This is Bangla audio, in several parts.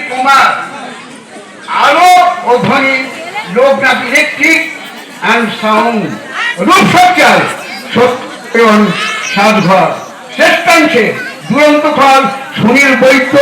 কুমার আলো ও ধ্বনি Loknath electric and sound রূপসজ্জার Sathyan সাতঘর শ্রেষ্ঠাংশে দুরন্ত ফল সুনীল বৈদ্য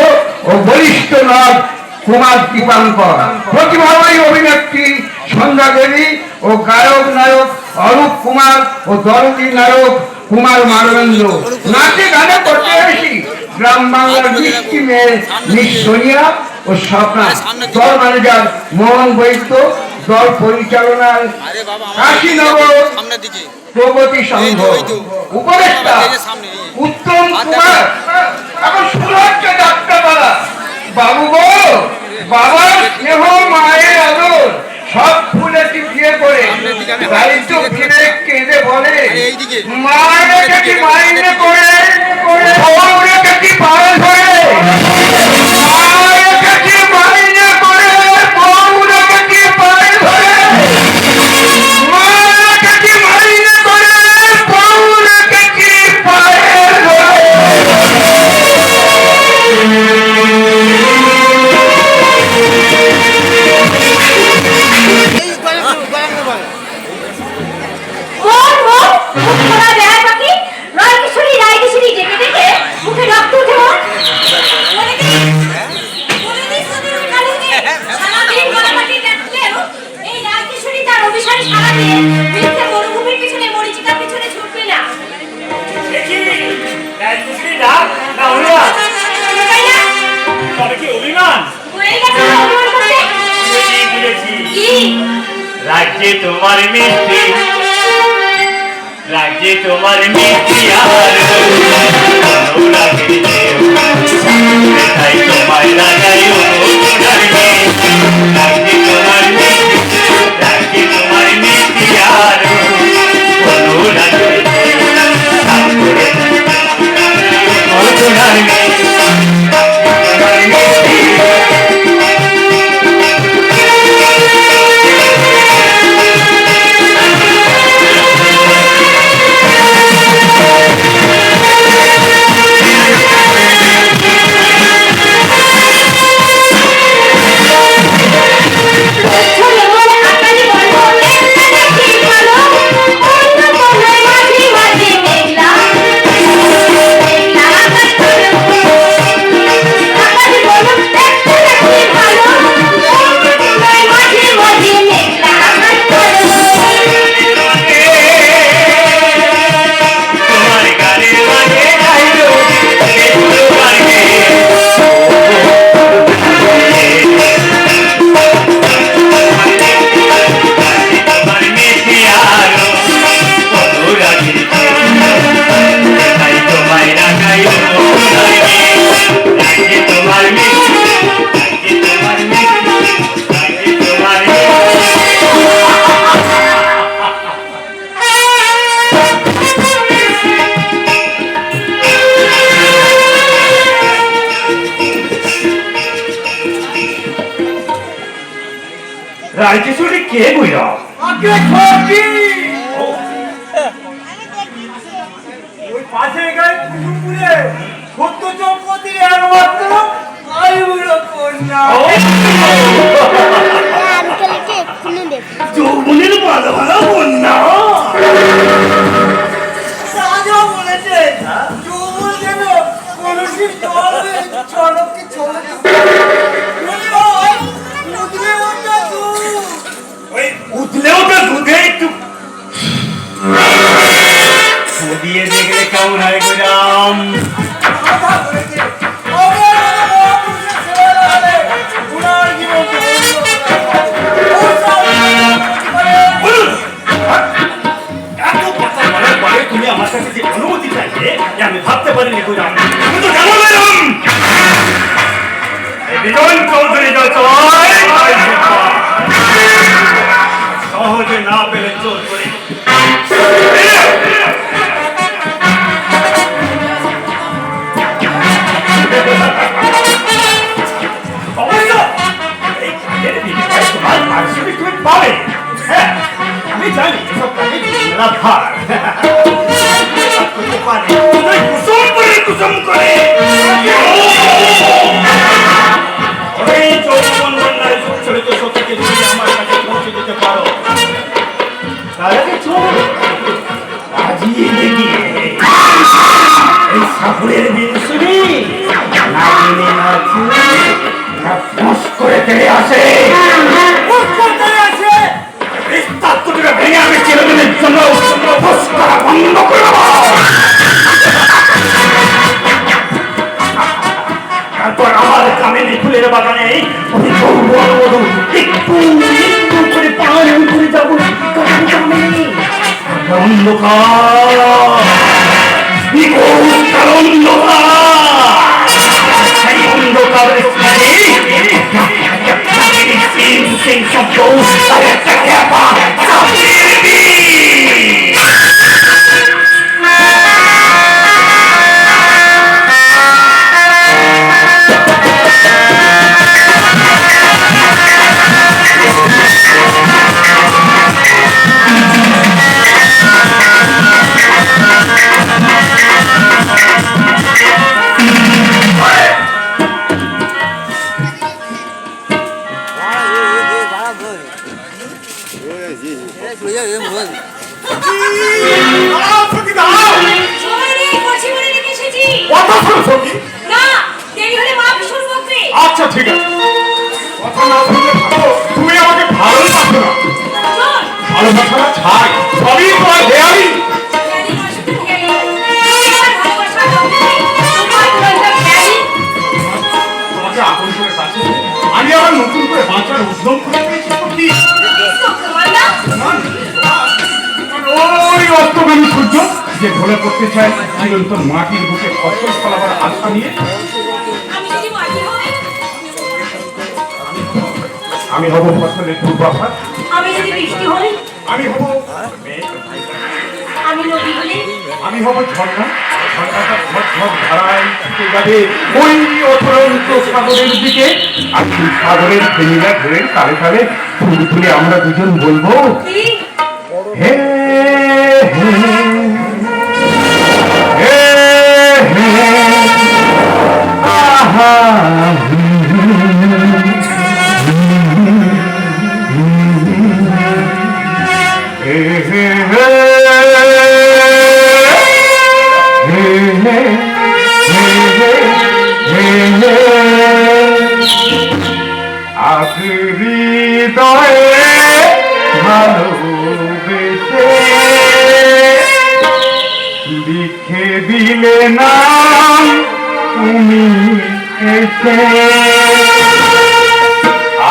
ও বরিষ্ঠ নাথ কুমার দীপাঙ্কর প্রতিভাবাহী অভিনেত্রী সন্ধ্যা দেবী ও গায়ক নায়ক অরূপ কুমার ও দরদি নায়ক কুমার মানবেন্দ্র নাচে গানে করতে আসি গ্রাম বাংলার মিষ্টি মেয়ে মিস সোনিয়া ও স্বপ্না দল ম্যানেজার মোহন বৈদ্য দল পরিচালনায় কাশীনগর প্রগতি সংঘ উপদেষ্টা উত্তম কুমার এখন শুরু হচ্ছে যাত্রাপালা বাবু গো বাবার স্নেহ মায়ের আদর সব ভুলেছি বিয়ে করে দায়িত্ব ফিরে কেঁদে বলে মায়ের কাছে মাইনে করে বউরে কাছে পায়ে ধরে মায়ের কাছে মাইনে করে বউরে কাছে পায়ে ধরে মায়ের কাছে মাইনে করে বউরে কাছে পায়ে ধরে राज्य तुम्हारे मिस्त्री राज्य तुम्हारे मिस्त्री यार लोला के देव ताई तुम्हारे राजायो राज्य तुम्हारे मिस्त्री यार लोला के রাইটেশ্বরী কে বইরা আগে ছবি ওই পাশে গায়ে কুসুমপুরে সত্য চম্পতি একমাত্র আই বুড়ো কন্যা আঙ্কেলকে এক্ষুনি দেখ যৌবনের ভালো ভালো কন্যা রাজা বলেছে যৌবন যেন কলসির জলে চলকে চলে উঠলেও তো দুধে একটু দিয়ে দেখলে কেমন হয় গোরাম তুমি আমার কাছে যে অনুমতি চাইলে আমি ভাবতে পারিনি গোরাম কিন্তু জানো ম্যাডাম বিজন চৌধুরী সহজে না পেলে চোর করে আমি জানি এসব কাজে ভার কুসুম করে আছে না ফস করে তেড়ে আসে? বিস্তার দুটোকে ভেঙে আমি চিরদিনের জন্য ফস করা বন্ধ করে দেবো। তারপর আমার কামিনী ফুলের বাগানে ওই বড় একটু একটু করে পান করে যাবো। অন্ধকার অন্ধকার সেই অন্ধকারের স্থানে সেই শব্দ তার একটা ক্যাপা চাপিয়ে দিবি। আচ্ছা ঠিক আছে, কথা না শুনলে ভালো। তুমি আমাকে ভালোবাসো না? ভালোবাসা না ছাই সবই তোমার হেয়ালি। তোমাকে আপন করে কাছে আমি আবার নতুন করে বাঁচার উদ্যম করে পেয়েছি। ওই অস্তগামী সূর্য যে ঢলে পড়তে চায় চিরন্তন মাটির বুকে ফসল ফলাবার আশা নিয়ে। আমি হব ফসলের পূর্বাভাস। আমি যদি বৃষ্টি হই, আমি হব আমি নদী হলে, আমি হব ঝর্ণা। ঝর্ণাটা ঝরঝর ধারায় ছুটে যাবে ওই অফুরন্ত সাগরের দিকে। আর সেই সাগরের ফেরিলা ধরে তালে তালে তুলে তুলে আমরা দুজন বলবো হে হে হে হে আহা হে হে হে হৃদয়ে ভালোবেসে লিখে দিলে নাম তুমি এসে।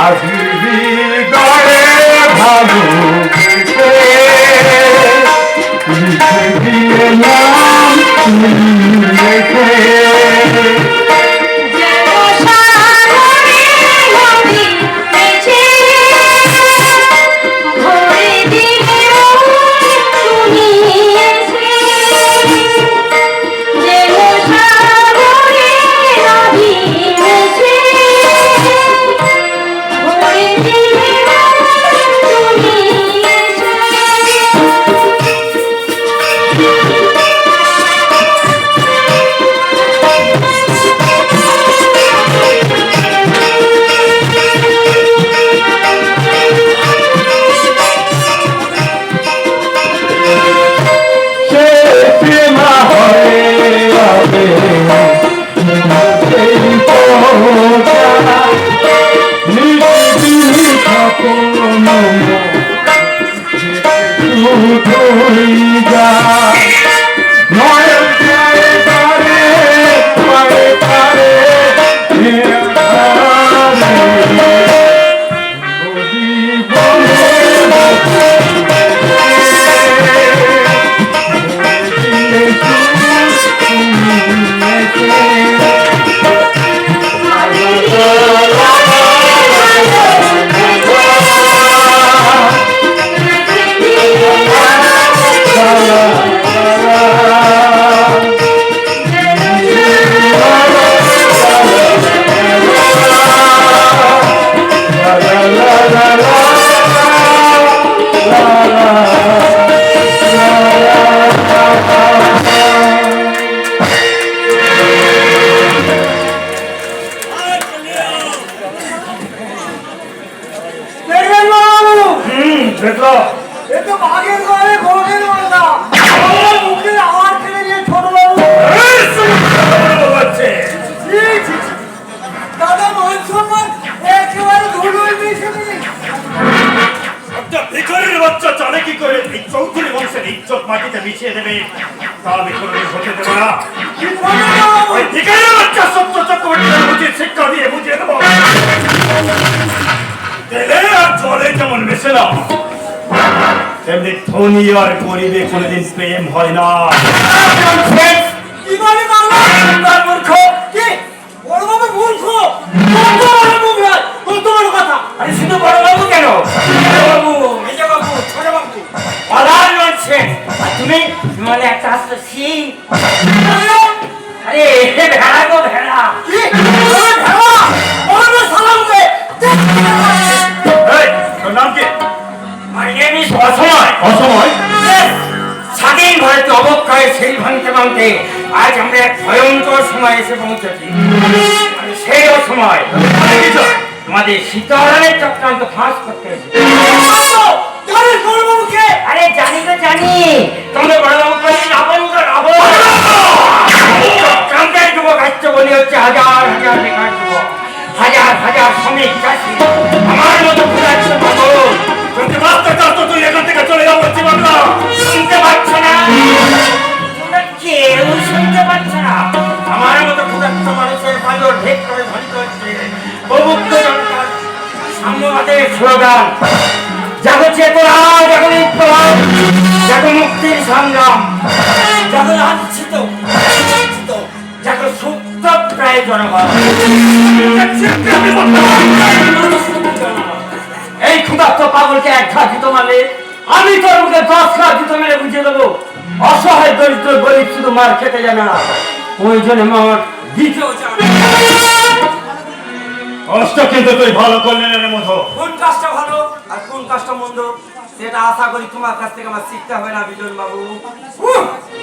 আজ হৃদয়ে ভালোবেসে লিখে দিলে নাম তুমি এসে। সম্মান একেবারে ধুলোয় মিশে দিলি। একটা ভিখারির বাচ্চা জানে কি করে এই চৌধুরী বংশের ইজ্জত মাটিতে মিশিয়ে দেবে তা আমি কোনোদিন হতে দেব না। কি বলো না? ওই ভিখারির বাচ্চা সত্য চক্রবর্তীর উচিত শিক্ষা দিয়ে বুঝিয়ে দেবো। তেলে আর জলে যেমন মেশে না তেমনি ধনী আর গরিবে কোনোদিন প্রেম হয় না। কি বলে বাংলা? তার মূর্খ। কি? বড় বাবু মূর্খ? কত বড় মুখ হয়? কত বড় কথা? আরে শুধু বড় বাবু কেন, বড় বাবু, মেজো বাবু, ছোট বাবু। প্রধান মানছে আর তুমি মানে একটা আসতো সিং। আরে ভেড়া গো ভেড়া। কি? ওরে ভেড়া! বড় সালামকে! এই, তোর নাম কি? My name is অসময়। অসময়? স্বাধীন ভারতে অবক্ষয় সেই ভাঙতে ভাঙতে আজ আমরা এক ভয়ঙ্কর সময় এসে পৌঁছেছি। মানে সেই অসময় আমাদের সীতারামের চক্রান্ত ফাঁস করতে এসেছে। জানিস বড় বাবুকে? আরে জানি তো জানি, তোমাদের বড় বাবু বলছেন রাবণ তো রাবণ। চক্রান্তের যুবক আসছে বলে হচ্ছে হাজার হাজার বেকার যুবক, হাজার হাজার শ্রমিক চাষি আমার মতো ঘুরাচ্ছে পাগল। যদি বাঁচতে চাস তো তুই এখান থেকে চলে যাও বলছি বাংলা। শুনতে পাচ্ছ না? তোমরা কেউ শুনতে পাচ্ছ না? আমার মতো ক্ষুধার্ত মানুষের পাঁজর ঢেক করে ধ্বনিত হচ্ছে প্রবুদ্ধ জনতার সাম্যবাদের স্লোগান। জাগো চেতনা, জাগো বিপ্লব, জাগো মুক্তির সংগ্রাম, জাগো লাঞ্ছিত, জাগো সুপ্ত প্রায় জনগণ। এই ক্ষুধার্ত পাগলকে এক ঘা জুতো মারলে আমি তোর মুখে 10 ঘা জুতো মেরে বুঝিয়ে দেবো অসহায় দরিদ্র গরিব শুধু মার খেতে যাবে না, ওই জন্য আমার দ্বিতীয় চান। কষ্ট কিন্তু তুই ভালো করলি না রে মধু। কোন কাজটা ভালো আর কোন কাজটা মন্দ সেটা আশা করি তোমার কাছ থেকে আমার শিখতে হবে না বিজন বাবু।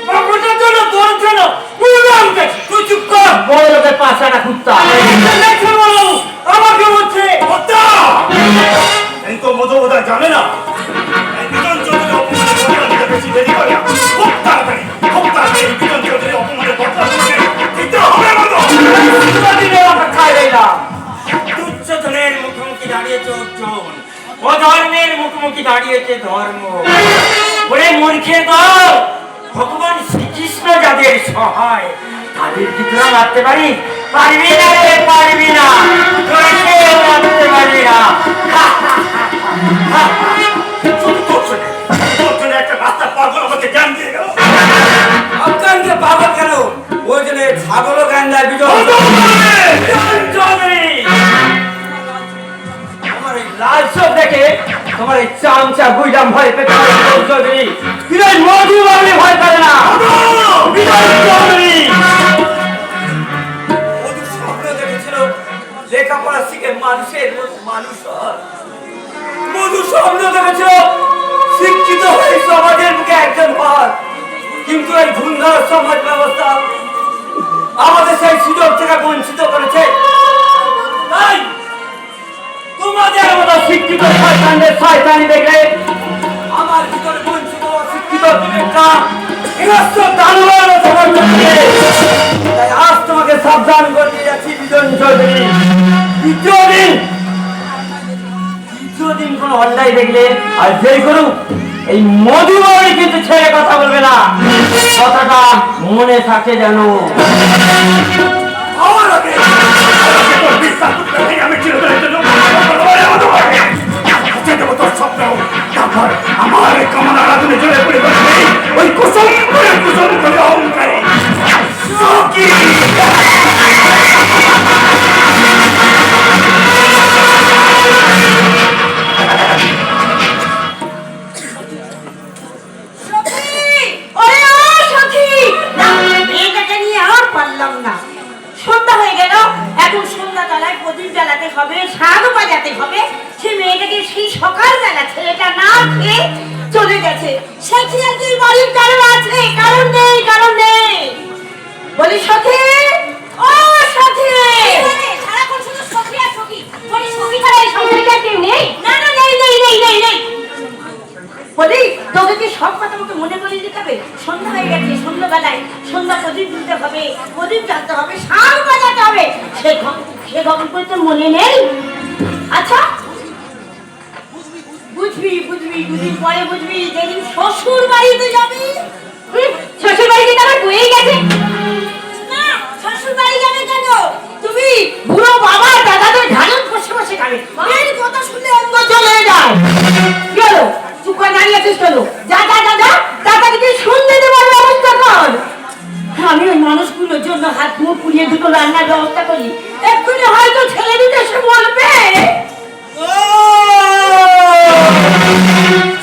বাবুটার জন্য তোর জন্য তুই চুপ কর, বড় লোকের পাশা না কুত্তা। আমাকে বলছে হত্যা! কিন্তু মধু বোধহয় জানে না এই বিজন চৌধুরী অপমানের বদলা নিতে বেশি দেরি করে না। খুব তাড়াতাড়ি এই বিজন চৌধুরী অপমানের বদলা নিতে হবে মধু। খাই রইলাম। দুর্যোধনের মুখোমুখি দাঁড়িয়েছে অর্জুন, অধর্মের মুখোমুখি দাঁড়িয়েছে ধর্ম। ওরে মূর্খের দল, ভগবান শ্রীকৃষ্ণ যাদের সহায় তাদের কি তোরা মারতে পারিস? পারবি না রে, পারবি না, তোরা কেউ মারতে পারবি না। শুধু তোর জন্য একটা রাস্তা পাগল আমাকে জ্ঞান দিয়ে গেল। আপনাকে পাগল কেন? ওই জন্য ছাগলও জ্ঞান দেয় বিজন। চৌধুরী, আমার এই লাল চোখ দেখে তোমার এই চামচা গুইডাম ভয় পেতে পারে বিজন চৌধুরী, কিন্তু এই মধু বাবলি ভয় করে না। বিজন চৌধুরী মধু স্বপ্ন দেখেছিল লেখাপড়া শিখে মানুষের মতো মানুষ হয়। মধু স্বপ্ন দেখেছিল শিক্ষিত হয়ে সমাজের মুখে একজন হয়, কিন্তু এই ধুন্ধর সমাজ ব্যবস্থা আমাদের সেই সুযোগ থেকে বঞ্চিত করেছে। তাই তোমাদের মতো শিক্ষিত শয়তানদের শয়তানি দেখলে আমার ভিতরে বঞ্চিত অশিক্ষিত বিবেকটা হিংস্র দানবের মতো হয়ে যাচ্ছে। তাই আজ তোমাকে সাবধান করে দিয়ে যাচ্ছি বিজন চৌধুরী, দ্বিতীয় দিন কোনো অন্যায় দেখলে আর যেই করুক এই মধুবাবুই কিন্তু ছেড়ে কথা বলবে না, কথাটা মনে থাকে যেন। আমার আগে তোর বিশ্বাস করতে আমি চিরতরের জন্য তোর স্বপ্ন। তারপর আমার কামনা আরাধনে জলে পড়ে বসবে ওই কুসুম করে অহংকারী সখী। সন্ধ্যা হয়ে গেল, এখন সন্ধ্যা তলায় প্রদীপ জ্বালাতে হবে, শাক বাজাতে হবে। সে মেয়েটাকে সেই সকালবেলা ছেলেটা না খেয়ে চলে গেছে। সে খেয়াল কি বাড়ির কারণ আছে? কারণ নেই, কারণ নেই। বলি সখী, ও সখী, সারাক্ষণ শুধু সখী আর সখী। বলি সখী ছাড়া এই সংসারে কেউ নেই? না না, নেই নেই নেই নেই নেই। বলি তোকে কি সব কথা আমাকে মনে করিয়ে দিতে হবে? সন্ধ্যা হয়ে গেছে, সন্ধ্যাবেলায় সন্ধ্যা প্রদীপ দিতে হবে, প্রদীপ জ্বালতে হবে, শাক বাজাতে হবে। সে সে খবর করে তোর মনে নেই? আচ্ছা বুঝবি বুঝবি দুদিন পরে বুঝবি, যেদিন শ্বশুর বাড়িতে যাবি। শ্বশুর বাড়িতে তো আমার বয়েই গেছে। না, শ্বশুর বাড়ি যাবে কেন? তুমি বুড়ো বাবা দাদাদের ঢালন বসে বসে খাবে। এই কথা শুনলে অঙ্গ চলে যায়। গেল চুপ করে দাঁড়িয়ে আছিস কেন? যা যা যা যা দাদাকে শুনতে দেবার ব্যবস্থা কর। আমি ওই মানুষগুলোর জন্য হাত মুখ পুড়িয়ে দুটো রান্নার ব্যবস্থা করি। এক্ষুনি হয়তো ছেলে দুটো এসে বলবে।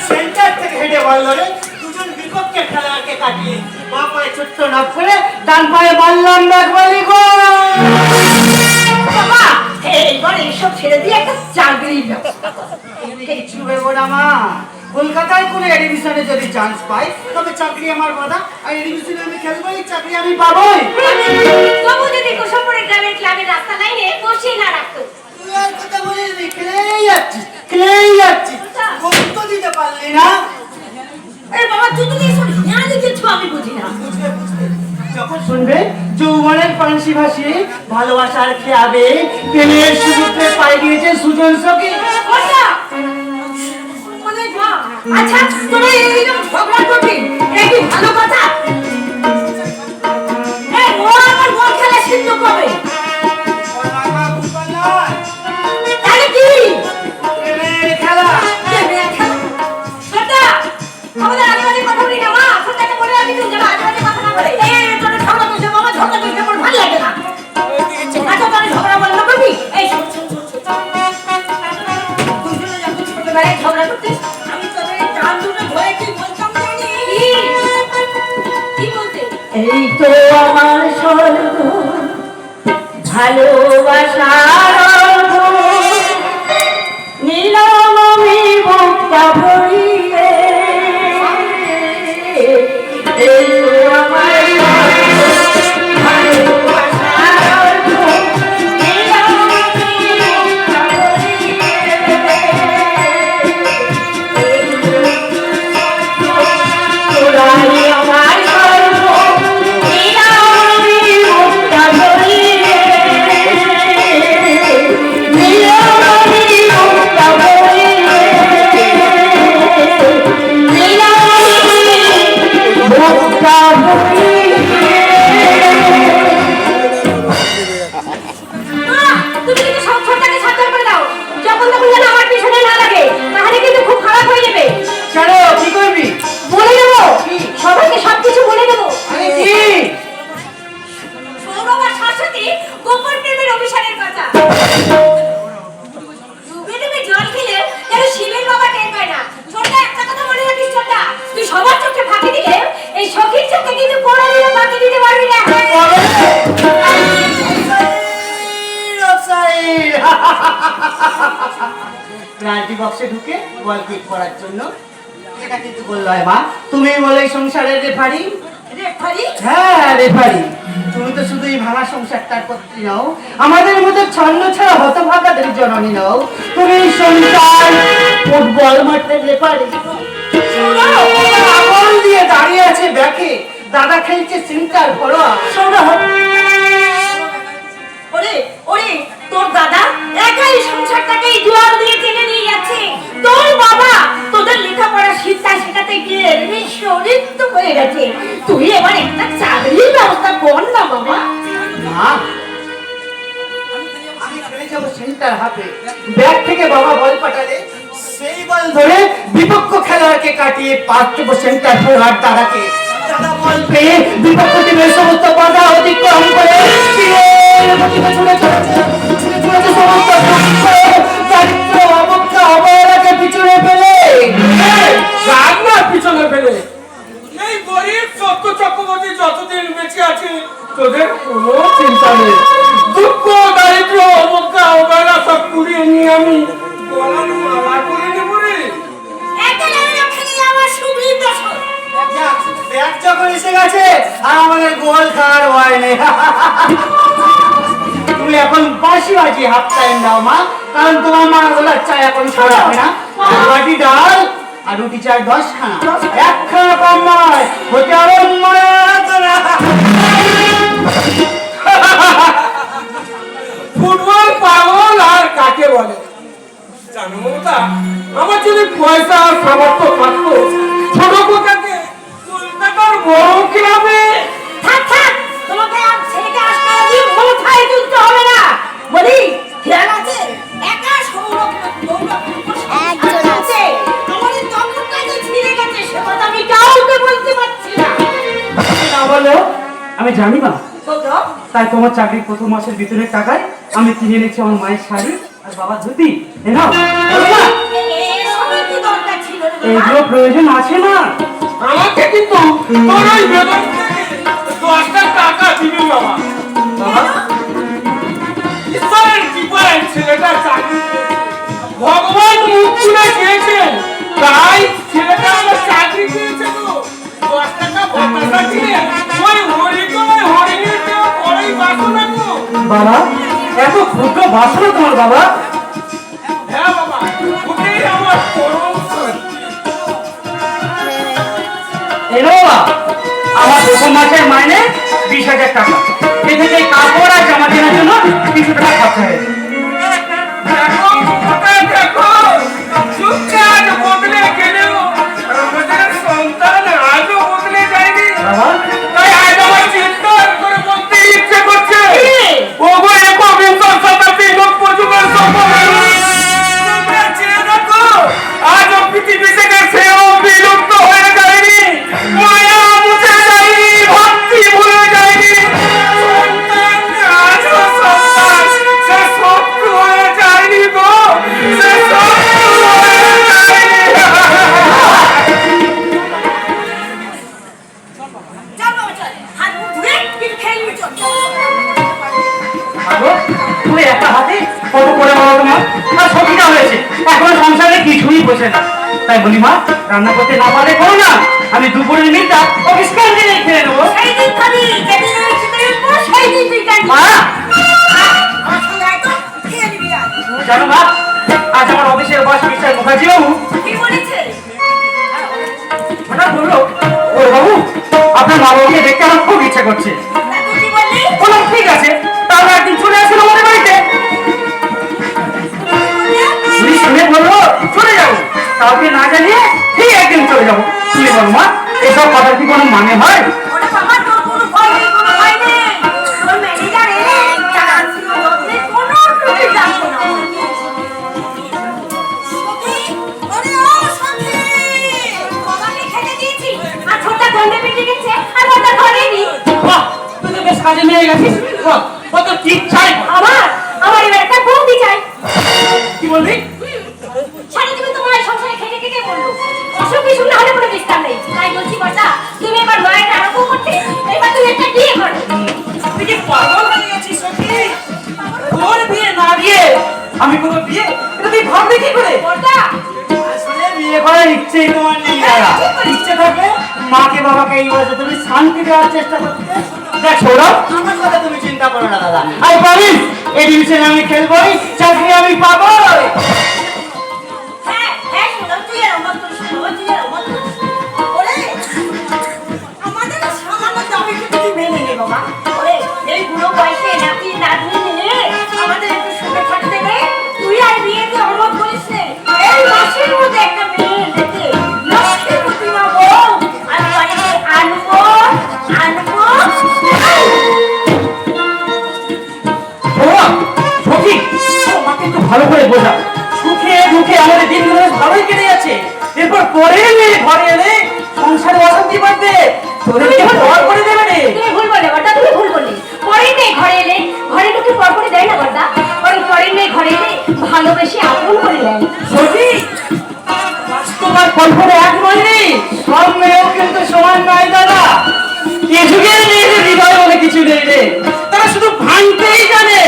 সেন্টার থেকে হেঁটে বললো রে, দুজন বিপক্ষে খেলোয়াড়কে কাটিয়ে বা পায়ে ছোট্ট নক করে ডান পায়ে বললাম ব্যাগ বলি গো। বাবা এইবার এইসব ছেড়ে দিয়ে একটা চাকরির ব্যবস্থা কর। কিছু ভেবো না মা, কলকাতায় কোনো এডমিশনে যদি চান্স পাই তবে চাকরি আমার বাধা, আর এডমিশনে আমি খেলবো, এই চাকরি আমি পাবোই। তবু যদি কুসুমপুরের গ্রামের ক্লাবের রাস্তা লাইনে বসিয়ে না রাখতো। তুই আর কথা বলিস নি, খেলেই যাচ্ছিস, গুরুত্ব দিতে পারলি না। আরে বাবা তুই তো এইসব জ্ঞানী কিছু আমি বুঝি না। যখন শুনবে যৌবনের পানসি ভাসিয়ে ভালোবাসার খেয়াবে প্রেমের সুযোগে পাই দিয়েছে সুজন সখী। ওটা মানে মা, আচ্ছা তোরা এইরকম ঝগড়া করবি, এটা কি ভালো কথা? এই ও আমার বল খেলা সিদ্ধ করবে তাহলে কি? প্রেমের খেলা। ছোটা, আমাদের আজেবাজে কথা বলি না মা। ছোটাকে বলে আমি তুই যেন আজেবাজে কথা না বলে। এই তোর ঝগড়া করছে বাবা, ঝগড়া করছে আমার ভালো লাগে না। আচ্ছা তোর ঝগড়া বন্ধ করবি? এই শোন শোন শোন শোন। দুজনে যখন ছোটবেলায় ঝগড়া করতিস, আমি তোদের এই টান দুটো ধরে কি বলতাম জানি? কি বলতে? এই তো আমার স্বর্গ, ভালোবাসার অর্ঘ, নিলাম আমি বুকটা ভরিয়ে। এই তো আমার স্বর্গ, ভালোবাসার অর্ঘ, নিলাম আমি বুকটা ভরিয়ে। তোরাই আমার স্বর্গ, নিলাম আমি বুকটা ভরিয়ে। নিলাম আমি বুকটা ভরিয়ে। নিলাম আমি বুকটা ভরিয়ে। তুমি কিন্তু সব ছোটটাকে সাবধান করে দাও, যখন তখন যেন আমার পিছনে না লাগে, তাহলে কিন্তু খুব খারাপ হয়ে যাবে। চলো কি করবি? বলে দেবো, সবাইকে সবকিছু বলে দেবো। আরে কি? সৌরভ আর শাশ্বতী গোপন প্রেমের অভিশাপের কথা। ডুবে ডুবে জল খেলে যেন শিবের বাবা টের পায় না। ছোট্টা একটা কথা মনে রাখিস ছোট্টা, তুই সবার চোখে ফাঁকি দিলে এই সখীর চোখে কিন্তু কোনোদিনও ফাঁকি দিতে পারবি না। রাজি বক্সে ঢুকে বল কিক করার জন্য এটা কিন্তু বললো মা, তুমি বলে এই সংসারের রেফারি। রেফারি? হ্যাঁ রেফারি। তুমি তো শুধু এই ভাঙা সংসারটার কর্ত্রী নও, আমাদের মতো ছন্ন ছাড়া হতভাগাদের জননী নও, তুমি সংসার ফুটবল মাঠের রেফারি। আঙুল দিয়ে দাঁড়িয়ে আছে ব্যাকে, দাদা খেলছে সেন্টার ফরোয়া। ওরে ওরে, তোর দাদা একাই সংসারটাকে জোয়ার দিয়ে টেনে নিয়ে যাচ্ছে। তোর বাবা তোদের লেখাপড়া শিক্ষা শেখাতে গিয়ে নিঃস্ব হয়ে গেছে। তুই এবার একটা চাকরির ব্যবস্থা কর না বাবা। মা, আমি খেলে যাবো সেন্টার হাফে। ব্যাগ থেকে বাবা বল পাঠালে সেই বল ধরে বিপক্ষ খেলোয়াড়কে কাটিয়ে পাস দেবো সেন্টার ফরওয়ার্ড দাদাকে। দাদা বল পেয়ে বিপক্ষ টিমের সমস্ত বাধা অতিক্রম করে তীরের গতিতে ছুটে চলেছে সমস্ত দুঃখ দারিদ্র অবজ্ঞা অবহেলাকে পিছনে ফেলে। রান্নার পিছনে ফেলে এই গরিব সত্য চক্রবর্তী যতদিন বেঁচে আছে তোদের কোনো চিন্তা নেই। দুঃখ দারিদ্র অবজ্ঞা অবহেলা সব পুড়িয়ে নিয়ে আমি গলানো আমার করে নেব রে। আমার সুবিধ ব্যাগ যখন এসে গেছে আর আমাদের গোল খাওয়ার ভয় নেই। তুমি এখন বাসি বাজি হাফ টাইম দাও মা, কারণ তোমার মা গোলার চা এখন ছড়াবে না। এক বাটি ডাল আর রুটি চাই 10 খানা, একখানা কম নয়, হতে হবে ফুটবল কাকে বলে জানো মমতা, আমার যদি পয়সা আর সামর্থ্য থাকতো ছোট কোটাকে কলকাতার বড় ক্লাবে থাক থাক, তোমাকে আর ছেলেকে আজকাল দিয়ে মাথায় তুলতে হবে না। বলি খেয়াল আছে একা একজন আছে। আমাদের তখনটাই যে ছিঁড়ে গেছে সে কথা আমি কাউকে বলতে পারছি না। না বলেও আমি জানি না, বলতো তাই তোমার চাকরির প্রথম মাসের বেতনের টাকায় আমি কিনে এনেছি আমার মায়ের শাড়ি আর বাবার ধুতি। এ নাও, বলো না, এসবের কি দরকার ছিল রে বাবা? এগুলো প্রয়োজন আছে না? আমাকে কিন্তু তোর ওই বেতন থেকে 10টা টাকা দিবি বাবা। বাবা, ঈশ্বরের কৃপায় ছেলেটা চাকরি পেয়েছে। ভগবান মুখ খুলে দিয়েছেন, তাই ছেলেটা আমার চাকরি পেয়েছে গো। 10 টাকা বাতাসা দিয়ে ওই হরিণীর দেওয়া পরেই বাসনা গো। বাবা, এত ক্ষুদ্র বাসনা তোমার বাবা? হ্যাঁ বাবা, ওটাই আমার পরম শান্তি। এলো বাবা, আমার প্রথম মাসের মাইনে 20,000 টাকা। এ থেকে কাপড় আর জামা কেনার জন্য কিছু টাকা খরচা হয়েছে। দেখো ওটা দেখো, চুপচাপ বদলে গেলেও আমাদের সন্তান আজও বদলে যায়নি। বাবা, তাই আজ আমার চিন্তা করে বলতে ইচ্ছে করছে, ওগো একবিংশ শতাব্দীর লোক প্রযুগের সফল তোমরা চেয়ে দেখো, আজও পৃথিবী থেকে সেও বিলুপ্ত হয়ে যায়নি, মায়া মুছে যায়নি, ভক্তি ভুলে যায়নি। সন্তান আজও সন্তান, সে শত্রু হয়ে যায়নি গো, সে শত্রু হয়ে যায়নি। চল বাবা চল, হাত মুখ ধুয়ে কিছু খেয়ে নিবি চল। বাবা, তুমি একটা হাতে কত করে বলো তোমার? আর সবজিটা হয়েছে, এখন সংসারে কিছুই বসে না। তাই বলি মা, রান্না করতে না পারলে করো না, আমি দুপুরের মিলটা অফিস ক্যান্টিনে খেয়ে নেবো। সেই দিন খাবি, যেদিন আমি খেতে উঠবো, সেই দিন তুই জানবি। মা, আমার সঙ্গে আয় তো, খেয়ে নিবি আজ। জানো মা, আজ আমার অফিসের বস মিস্টার মুখার্জি বাবু কি বলেছে? হঠাৎ বললো, ও বাবু, আপনার মা বাবুকে দেখতে আমার খুব ইচ্ছা করছে। তা তুই কি বললি? বললাম ঠিক আছে, তাহলে একদিন চলে আসুন আমাদের বাড়িতে। উনি শুনে বললো চলে যাবো, কাউকে না জানিয়ে ঠিক একদিন চলে যাবো। তুমি বলো মা, এসব কথার কি কোনো মানে হয়? ওটা বাবা তোর কোনো ভয় নেই, কোনো ভয় নেই। তোর ম্যানেজার এলে টাকা ছিল যত্নে কোনো ত্রুটি রাখবো না। সখী, ওরে ও সখী, বাবাকে খেতে দিয়েছি। আর ছোটটা গন্ডে পেটে গেছে, আর ওটা ধরেনি। বাহ, তুই তো বেশ কাজে নিয়ে গেছিস। বাহ, কত কি চাই? আমার এবার একটা বৌদি চাই। কি বলবি? সারা জীবন তো মায়ের সংসারে খেটে খেটে বললো, অসুখ বিসুখ না হলে কোনো বিস্তার নেই। তাই বলছি বর্ষা, তুমি এবার মায়ের আরোগ্য করতে, এবার তুমি একটা বিয়ে করো। তুই কি পাগল হয়ে গেছিস সত্যি? তোর বিয়ে না দিয়ে আমি কোনো বিয়ে, এটা তুই ভাবলি কি করে? বর্ষা, আসলে বিয়ে করার ইচ্ছেই তোমার নেই দাদা। ইচ্ছে থাকলে মাকে বাবাকে এই বয়সে তুমি শান্তি দেওয়ার চেষ্টা করতে। দেখ সৌরভ, আমার কথা তুমি চিন্তা করো না দাদা। আই পারি, এই ডিভিশনে আমি খেলবই, চাকরি আমি পাবোই। হ্যাঁ হ্যাঁ শোনো, তুই এরকম মত করিস না, তুই এরকম মত করিস না। ওরে, আমাদের সামান্য দাবিকে তুই মেনে নে বাবা। ওরে, এই বুড়ো বয়সে নাতি নাতনি নিয়ে আমাদের একটু সুখে থাকতে দে। তুই আর বিয়ে দিয়ে অনুরোধ করিস নে। এই মাসের মধ্যে একটা মেয়ে দেখে লক্ষ্মীর প্রতিমা বউ আর বাড়িতে আনবো আনবো। সৌরভ, সখী, তোমাকে একটু ভালো করে বোঝা। সুখে দুঃখে আমাদের দিনগুলো বেশ ভালোই কেটে যাচ্ছে। এরপর পরে এলে ঘরে এলে সংসারে অশান্তি বাড়বে, তোদেরকে পর করে দেবে রে। তুমি ভুল বলে বড়দা, তুমি ভুল বললে। পরের মেয়ে ঘরে এলে ঘরে ঢুকে পর করে দেয় না বড়দা, বরং পরের মেয়ে ঘরে এলে ভালোবেসে আপন করে দেয়। সখী, তোমার কল্পনা এক নয় রে, সব মেয়েও কিন্তু সমান নয় দাদা। এ যুগের মেয়েদের হৃদয় বলে কিছু নেই রে, তারা শুধু ভাঙতেই জানে,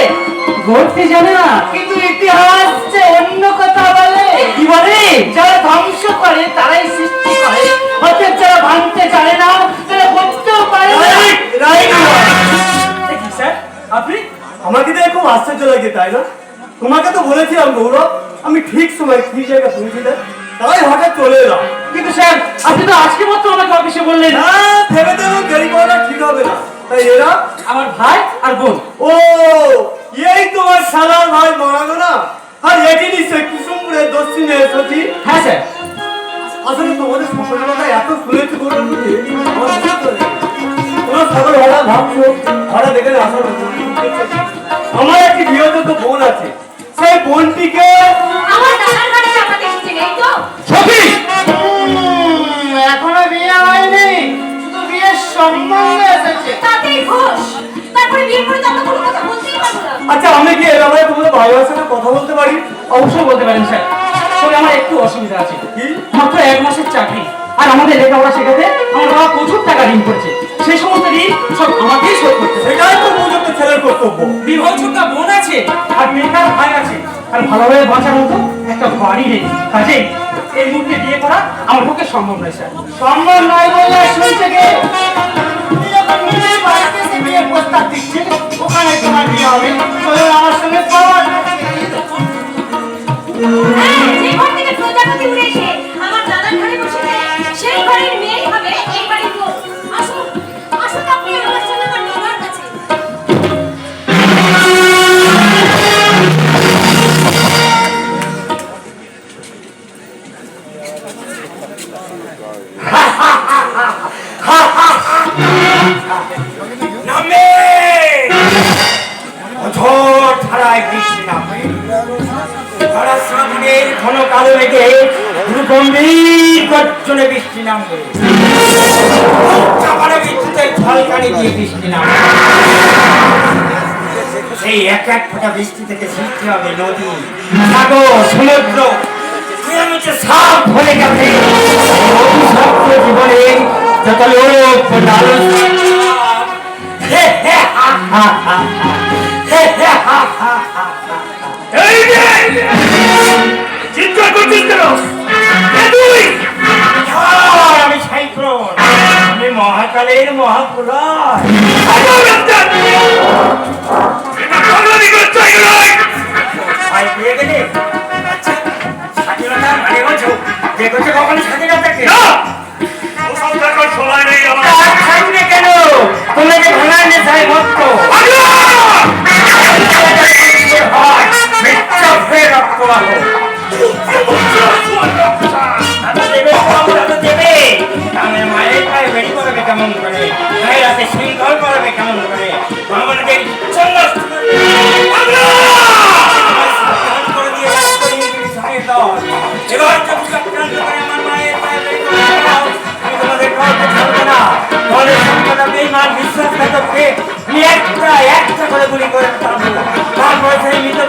গড়তে জানে না। কিন্তু ইতিহাস যে অন্য কথা বলে। কি বলে? যারা ধ্বংস করে তারাই সৃষ্টি করে, অর্থাৎ যারা ভাঙতে জানে না তারা গড়তেও পারে না। কি স্যার, আপনি আমাকে দেখে খুব আশ্চর্য লাগে তাই না? তোমাকে তো বলেছিলাম গৌরব, আমি ঠিক সময় ঠিক জায়গায় পৌঁছে তাই হঠাৎ চলে এলাম। কিন্তু স্যার, আপনি তো আজকে মাত্র আমাকে অফিসে বললেন। হ্যাঁ, ভেবে দেবো দেরি করাটা ঠিক হবে না। তাই এরা আমার ভাই আর বোন। ও, এই তোমার শালার ভাই মারাগো না? আর এটি নিশ্চয় কুসুমপুরের দক্ষিণে সতী। হ্যাঁ স্যার। আসলে তোমাদের সকলের কথা এত শুনেছি বলুন তোমার সকল ভাড়া ভাবছো ভাড়া দেখে আসার আমার একটি বিয়েযোগ্য বোন আছে, সেই বোনটিকে আমার দাদার ঘরে আমাদের এসেছে নেই তো? সখী এখনো বিয়ে হয়নি, শুধু বিয়ের সম্বন্ধ এসেছে। তাতেই ঘোষ। তারপরে বিয়ে করে তো আমরা কোনো কথা বলতেই পারবো না। আচ্ছা আমি কি এ ব্যাপারে তোমাদের ভাইয়ের সাথে কথা বলতে পারি? অবশ্যই বলতে পারেন স্যার, তবে আমার একটু অসুবিধা আছে। কি? মাত্র 1 মাসের চাকরি, আর আমাদের লেখাপড়া শেখাতে আমার বাবা প্রচুর টাকা ঋণ করেছে। সেই সমস্ত ঋণ সব আমাকেই শোধ করতে হবে। সেটাই তো উপযুক্ত ছেলের কর্তব্য। বিবাহযোগ্যা বোন আছে, আর বেকার ভাই আছে, আর ভালোভাবে বাঁচার মতো একটা বাড়ি নেই। কাজেই এই মুহূর্তে বিয়ে করা আমার পক্ষে সম্ভব নয় স্যার। সম্ভব নয় বললে শুনছে কে? তুমি যখন নিজের বাড়িতে এসে বিয়ের প্রস্তাব দিচ্ছে, ওখানে তোমার বিয়ে হবে। চলো আমার সঙ্গে পাওয়ার। হ্যাঁ, যে ঘর থেকে প্রজাপতি উড়ে এসে আমার দাদার ঘরে বসেছে, সেই ঘরের মেয়েই হবে এই বাড়ির বউ। আসুন, আসুন আপনি আমার সঙ্গে আমার দাদার কাছে। নামে অঝোর ধারায় বৃষ্টি নামে, ধারা শ্রাবণের ঘন কালো মেঘে গম্ভীর গর্জনে বৃষ্টি নামবে। চাপানো বিদ্যুতের ঝলকানি দিয়ে বৃষ্টি নামবে। সেই এক এক ফোঁটা বৃষ্টি থেকে সৃষ্টি হবে নদী, সাগর, সমুদ্র, সাপ ভরে গেছে অভিশপ্ত জীবনে যত লোক লালন। চিৎকার করছিস কেন? কে তুই? আমি সাইক্লোন, আমি মহাকালের মহাপুরাণ। ভাই পেয়ে গেলে আচ্ছা, স্বাধীনতা মানে বলছো দেখছো কখনো স্বাধীনতাকে? ওসব দেখার সময় নেই আমার। তার সামনে কেন তোমাকে ভাঙার নেশায় ভক্ত রক্তবাহ দেবে। আমার মায়ের পায়ে বেড়ি করাবে কেমন করে, মায়ের হাতে শৃঙ্খল করাবে কেমন করে, আমাকে করে দিয়ে এবার যদি চক্রান্ত করে আমার মায়ের পায়ে বেড়ি করে দাও, আমি তোমাদের কাউকে ছাড়বো না। দলের সংখ্যাটা বেইমান বিশ্বাসঘাতককে আমি একটা একটা করে গুলি করে তারপরে সেই মৃত